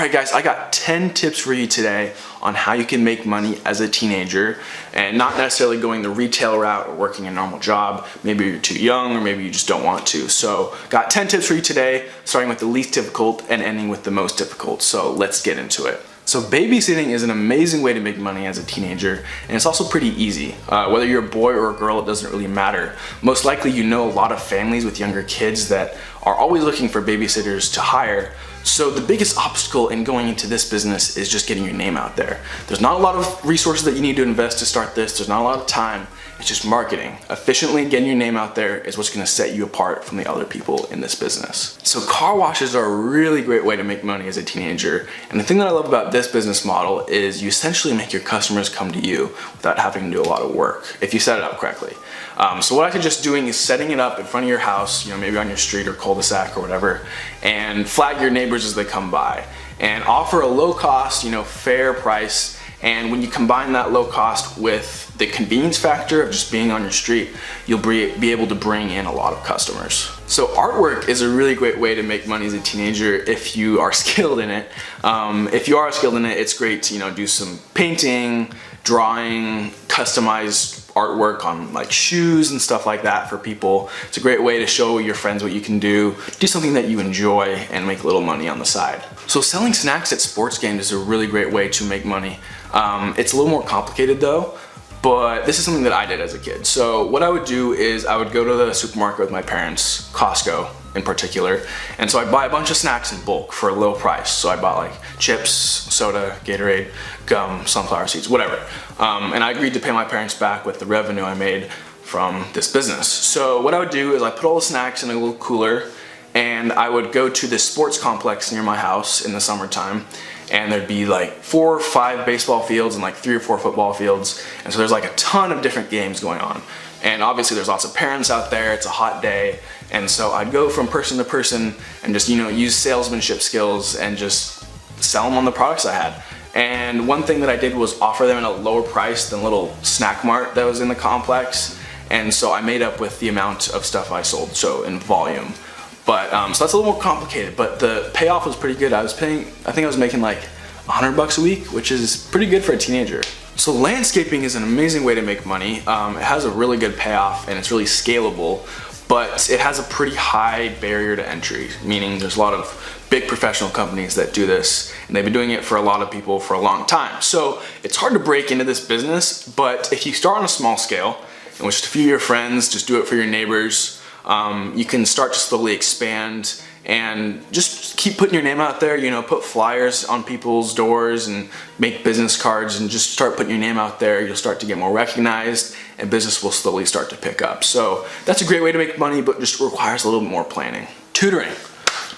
Alright guys, I got 10 tips for you today on how you can make money as a teenager and not necessarily going the retail route or working a normal job. Maybe you're too young or maybe you just don't want to. So got 10 tips for you today, starting with the least difficult and ending with the most difficult. So let's get into it. So babysitting is an amazing way to make money as a teenager, and it's also pretty easy. Whether you're a boy or a girl, it doesn't really matter. Most likely you know a lot of families with younger kids that are always looking for babysitters to hire. So the biggest obstacle in going into this business is just getting your name out there. There's not a lot of resources that you need to invest to start this. There's not a lot of time. It's just marketing. Efficiently getting your name out there is what's gonna set you apart from the other people in this business. So car washes are a really great way to make money as a teenager. And the thing that I love about this business model is you essentially make your customers come to you without having to do a lot of work if you set it up correctly. So what I suggest doing is setting it up in front of your house, maybe on your street or cul-de-sac or whatever, and flag your neighbors as they come by and offer a low cost, fair price. And when you combine that low cost with the convenience factor of just being on your street, you'll be able to bring in a lot of customers. So artwork is a really great way to make money as a teenager if you are skilled in it. If you are skilled in it, it's great to do some painting, drawing, customized artwork on like shoes and stuff like that for people. It's a great way to show your friends what you can do something that you enjoy and make a little money on the side. So selling snacks at sports games is a really great way to make money. It's a little more complicated though, but this is something that I did as a kid. So what I would do is I would go to the supermarket with my parents, Costco in particular, and so I'd buy a bunch of snacks in bulk for a low price. So I bought like chips, soda, Gatorade, gum, sunflower seeds, whatever. And I agreed to pay my parents back with the revenue I made from this business. So what I would do is I put all the snacks in a little cooler and I would go to this sports complex near my house in the summertime, and there'd be like 4 or 5 baseball fields and like 3 or 4 football fields. And so there's like a ton of different games going on. And obviously there's lots of parents out there, it's a hot day. And so I'd go from person to person and just, use salesmanship skills and just sell them on the products I had. And one thing that I did was offer them at a lower price than a little snack mart that was in the complex. And so I made up with the amount of stuff I sold, so in volume. But, so that's a little more complicated, but the payoff was pretty good. I think I was making like $100 a week, which is pretty good for a teenager. So landscaping is an amazing way to make money. It has a really good payoff and it's really scalable, but it has a pretty high barrier to entry, meaning there's a lot of big professional companies that do this, and they've been doing it for a lot of people for a long time. So it's hard to break into this business, but if you start on a small scale, and with just a few of your friends, just do it for your neighbors, you can start to slowly expand and just keep putting your name out there, put flyers on people's doors and make business cards and just start putting your name out there. You'll start to get more recognized and business will slowly start to pick up. So that's a great way to make money, but just requires a little bit more planning. Tutoring.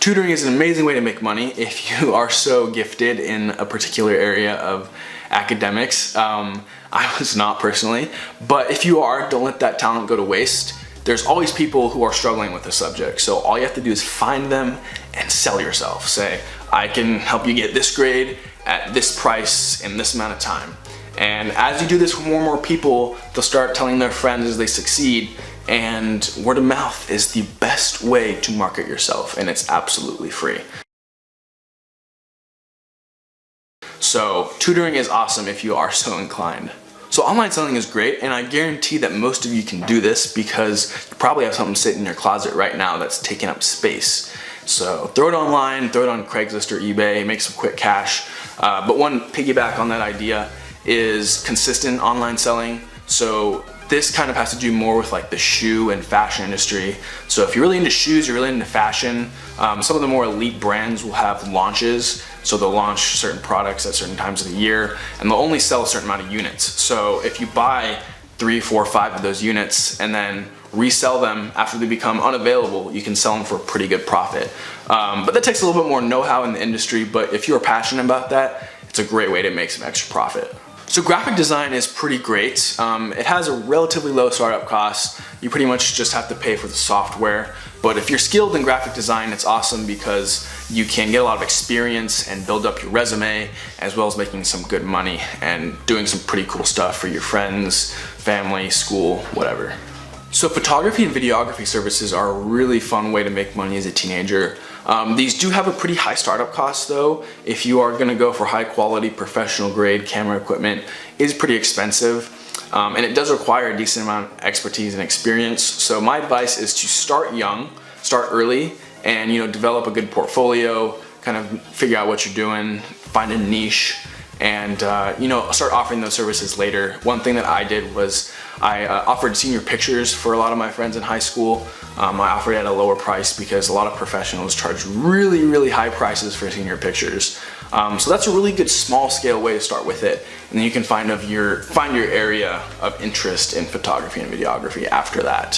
Tutoring is an amazing way to make money if you are so gifted in a particular area of academics. I was not personally, but if you are, don't let that talent go to waste. There's always people who are struggling with the subject, so all you have to do is find them and sell yourself. Say, I can help you get this grade at this price in this amount of time. And as you do this with more and more people, they'll start telling their friends as they succeed, and word of mouth is the best way to market yourself, and it's absolutely free. So tutoring is awesome if you are so inclined. So online selling is great, and I guarantee that most of you can do this because you probably have something sitting in your closet right now that's taking up space. So throw it online, throw it on Craigslist or eBay, make some quick cash. But one piggyback on that idea is consistent online selling. So this kind of has to do more with like the shoe and fashion industry. So if you're really into shoes, you're really into fashion, some of the more elite brands will have launches. So they'll launch certain products at certain times of the year, and they'll only sell a certain amount of units. So if you buy 3, 4, 5 of those units and then resell them after they become unavailable, you can sell them for a pretty good profit. But that takes a little bit more know-how in the industry, but if you're passionate about that, it's a great way to make some extra profit. So graphic design is pretty great. It has a relatively low startup cost. You pretty much just have to pay for the software. But if you're skilled in graphic design, it's awesome because you can get a lot of experience and build up your resume, as well as making some good money and doing some pretty cool stuff for your friends, family, school, whatever. So photography and videography services are a really fun way to make money as a teenager. These do have a pretty high startup cost though. If you are gonna go for high quality professional grade camera equipment, it is pretty expensive. And it does require a decent amount of expertise and experience. So my advice is to start young, start early, and develop a good portfolio, kind of figure out what you're doing, find a niche, and start offering those services later. One thing that I did was I offered senior pictures for a lot of my friends in high school. I offered it at a lower price because a lot of professionals charge really high prices for senior pictures. So that's a really good small scale way to start with it, and then you can find your area of interest in photography and videography after that.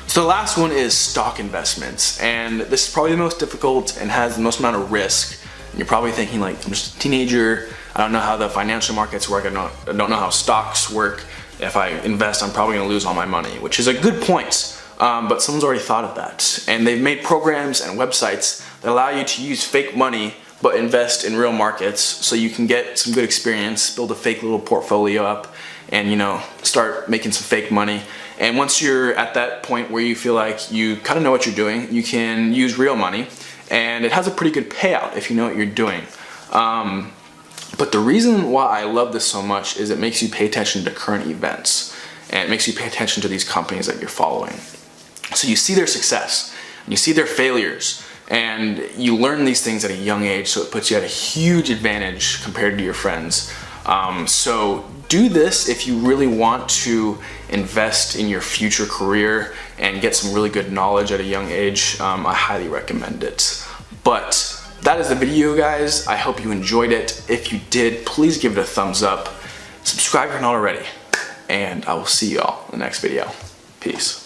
So the last one is stock investments, and this is probably the most difficult and has the most amount of risk. And you're probably thinking like, I'm just a teenager, I don't know how the financial markets work, I don't know how stocks work. If I invest, I'm probably gonna lose all my money, which is a good point, but someone's already thought of that. And they've made programs and websites that allow you to use fake money but invest in real markets so you can get some good experience, build a fake little portfolio up, and start making some fake money. And once you're at that point where you feel like you kind of know what you're doing, you can use real money, and it has a pretty good payout if you know what you're doing. But the reason why I love this so much is it makes you pay attention to current events, and it makes you pay attention to these companies that you're following. So you see their success, and you see their failures, and you learn these things at a young age, so it puts you at a huge advantage compared to your friends. So do this if you really want to invest in your future career and get some really good knowledge at a young age. I highly recommend it. But that is the video, guys. I hope you enjoyed it. If you did, please give it a thumbs up. Subscribe if you're not already. And I will see y'all in the next video. Peace.